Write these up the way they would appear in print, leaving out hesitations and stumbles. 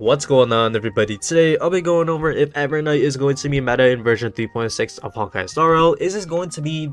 What's going on, everybody? Today I'll be going over if EVERNIGHT is going to be meta in version 3.6 of Honkai Star Rail. Is this going to be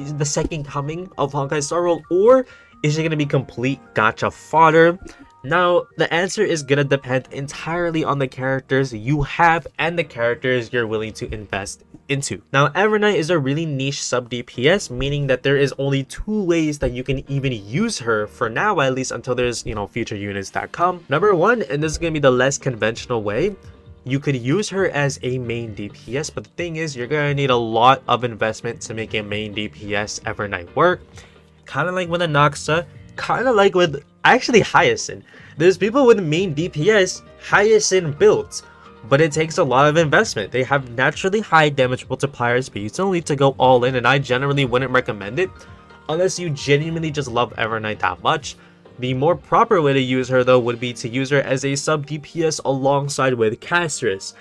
the second coming of Honkai Star Rail, or is it going to be complete gacha fodder? Now, the answer is going to depend entirely on the characters you have and the characters you're willing to invest into. Now, EVERNIGHT is a really niche sub DPS, meaning that there is only two ways that you can even use her for now, at least until there's, future units that come. Number one, and this is going to be the less conventional way, you could use her as a main DPS, but the thing is, you're going to need a lot of investment to make a main DPS EVERNIGHT work. Kind of like with Anaxa, kind of like with actually Hyacinth. There's people with main DPS Hyacinth builds, but it takes a lot of investment. They have naturally high damage multipliers, but you still need to go all in, and I generally wouldn't recommend it unless you genuinely just love EVERNIGHT that much. The more proper way to use her though would be to use her as a sub DPS alongside with Casterus.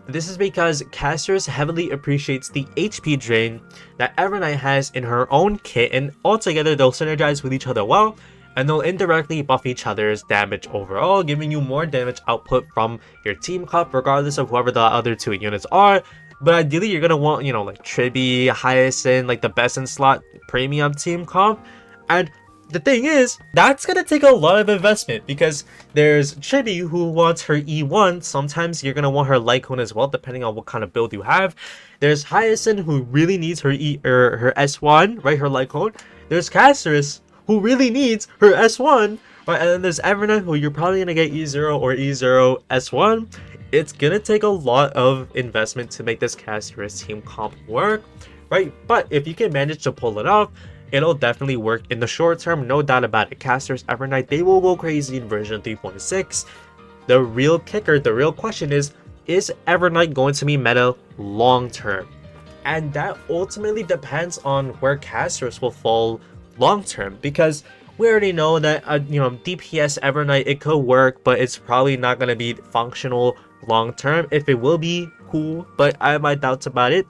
This is because Casterus heavily appreciates the HP drain that EVERNIGHT has in her own kit, and altogether they'll synergize with each other well, and they'll indirectly buff each other's damage overall, giving you more damage output from your team comp regardless of whoever the other two units are. But ideally you're gonna want, like Tribi, Hyacinth, like the best in slot premium team comp. And the thing is, that's gonna take a lot of investment because there's Tribi who wants her E1. Sometimes you're gonna want her Lycone as well, depending on what kind of build you have. There's Hyacinth who really needs her her S1, right? Her Lycone. There's Casterus who really needs her S1, right? And then there's EVERNIGHT who you're probably gonna get E0 or E0 S1. It's gonna take a lot of investment to make this Casterus team comp work, right? But if you can manage to pull it off, it'll definitely work in the short term, no doubt about it. Casterus, EVERNIGHT, they will go crazy in version 3.6. The real kicker, the real question is EVERNIGHT going to be meta long term? And that ultimately depends on where Casterus will fall long term, because we already know that DPS EVERNIGHT, it could work, but it's probably not going to be functional long term. If it will be, cool, but I have my doubts about it.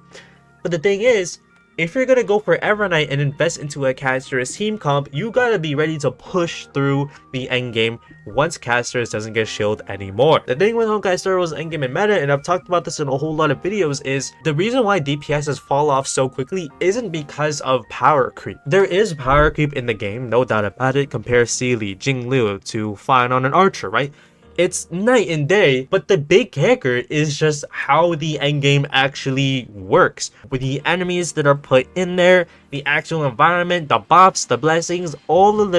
But the thing is, if you're gonna go for EVERNIGHT and invest into a Casterus team comp, you gotta be ready to push through the endgame once Casterus doesn't get shielded anymore. The thing with Honkai Star Rail's endgame and meta, and I've talked about this in a whole lot of videos, is the reason why DPSs fall off so quickly isn't because of power creep. There is power creep in the game, no doubt about it. Compare Sealy, Jingliu to Fine on an Archer, right? It's night and day, but the big kicker is just how the endgame actually works. With the enemies that are put in there, the actual environment, the buffs, the blessings, all of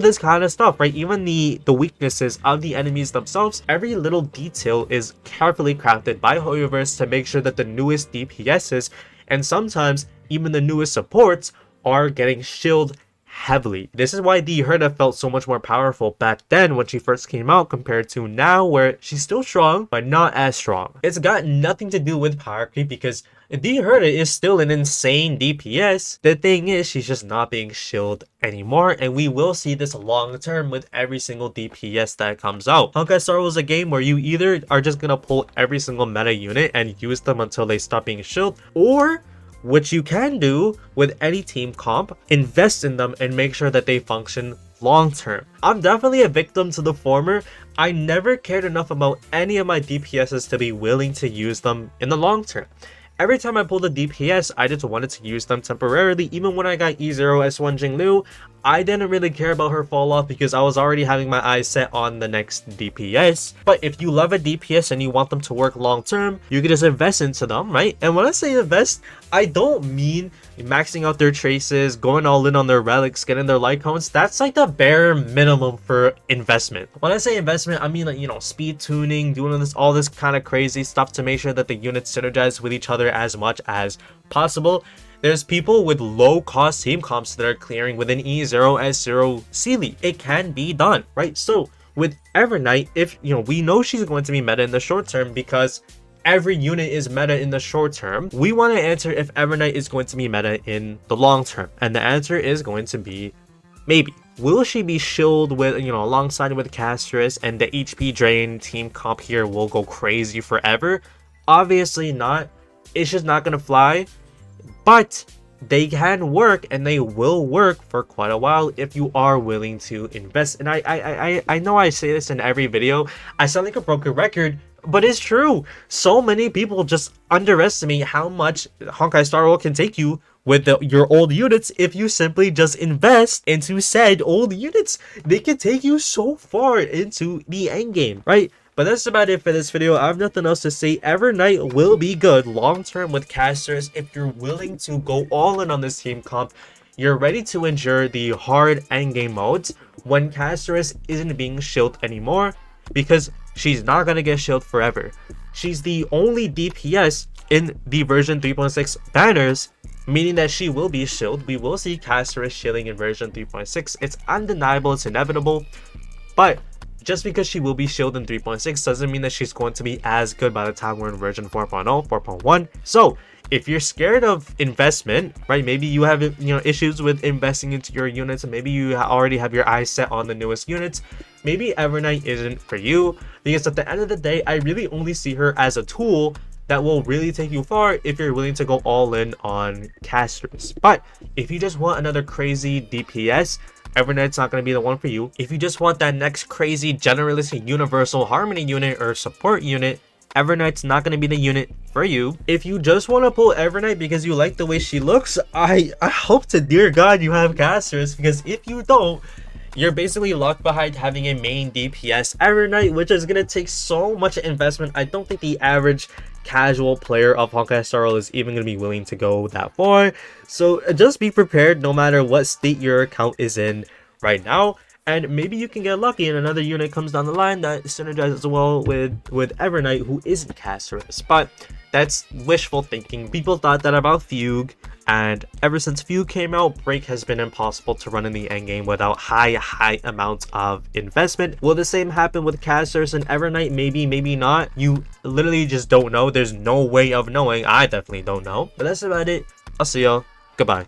this kind of stuff, right? Even the weaknesses of the enemies themselves, every little detail is carefully crafted by Hoyoverse to make sure that the newest DPSs, and sometimes even the newest supports, are getting shielded heavily. This is why the Herda felt so much more powerful back then when she first came out compared to now, where she's still strong but not as strong. It's got nothing to do with power creep because the Herda is still an insane DPS. The thing is, she's just not being shielded anymore, and we will see this long term with every single DPS that comes out. Honkai Star Rail is a game where you either are just gonna pull every single meta unit and use them until they stop being shielded, or which you can do with any team comp, invest in them and make sure that they function long term. I'm definitely a victim to the former. I never cared enough about any of my DPSs to be willing to use them in the long term. Every time I pulled a DPS, I just wanted to use them temporarily. Even when I got E0 S1 Jingliu, I didn't really care about her fall off because I was already having my eyes set on the next DPS. But if you love a DPS and you want them to work long term, you can just invest into them, right? And when I say invest, I don't mean maxing out their traces, going all in on their relics, getting their Lycones. That's like the bare minimum for investment. When I say investment, I mean like, speed tuning, doing all this kind of crazy stuff to make sure that the units synergize with each other as much as possible. There's people with low cost team comps that are clearing with an E0 S0 Sealy. It can be done, right? So with EVERNIGHT, if we know she's going to be meta in the short term because every unit is meta in the short term, we want to answer if EVERNIGHT is going to be meta in the long term, and the answer is going to be maybe. Will she be shielded with, alongside with Casterus, and the HP drain team comp here will go crazy forever? Obviously not. It's just not gonna fly. But they can work, and they will work for quite a while if you are willing to invest. And I know I say this in every video, I sound like a broken record, but it's true. So many people just underestimate how much Honkai Star Rail can take you with your old units. If you simply just invest into said old units, they can take you so far into the end game, right? But that's about it for this video. I have nothing else to say. EVERNIGHT will be good long term with casters if you're willing to go all in on this team comp. You're ready to endure the hard endgame modes when Casteress isn't being shielded anymore, because she's not going to get shielded forever. She's the only DPS in the version 3.6 banners, meaning that she will be shielded. We will see Casteress shielding in version 3.6. It's undeniable, it's inevitable, but just because she will be shielded in 3.6 doesn't mean that she's going to be as good by the time we're in version 4.0, 4.1. So if you're scared of investment, right, maybe you have issues with investing into your units, and maybe you already have your eyes set on the newest units, maybe EVERNIGHT isn't for you, because at the end of the day, I really only see her as a tool that will really take you far if you're willing to go all in on casters. But if you just want another crazy DPS, EVERNIGHT's not going to be the one for you. If you just want that next crazy generalist universal harmony unit or support unit, EVERNIGHT's not going to be the unit for you. If you just want to pull EVERNIGHT because you like the way she looks, I hope to dear God you have casters, because if you don't, you're basically locked behind having a main DPS EVERNIGHT, which is going to take so much investment. I don't think the average casual player of Honkai Star Rail is even going to be willing to go that far. So just be prepared no matter what state your account is in right now, and maybe you can get lucky and another unit comes down the line that synergizes well with EVERNIGHT, who isn't casteress. But that's wishful thinking. People thought that about Fugue, and ever since Fugue came out, Break has been impossible to run in the endgame without high amounts of investment. Will the same happen with casters and EVERNIGHT? Maybe, maybe not. You literally just don't know. There's no way of knowing. I definitely don't know. But that's about it. I'll see y'all. Goodbye.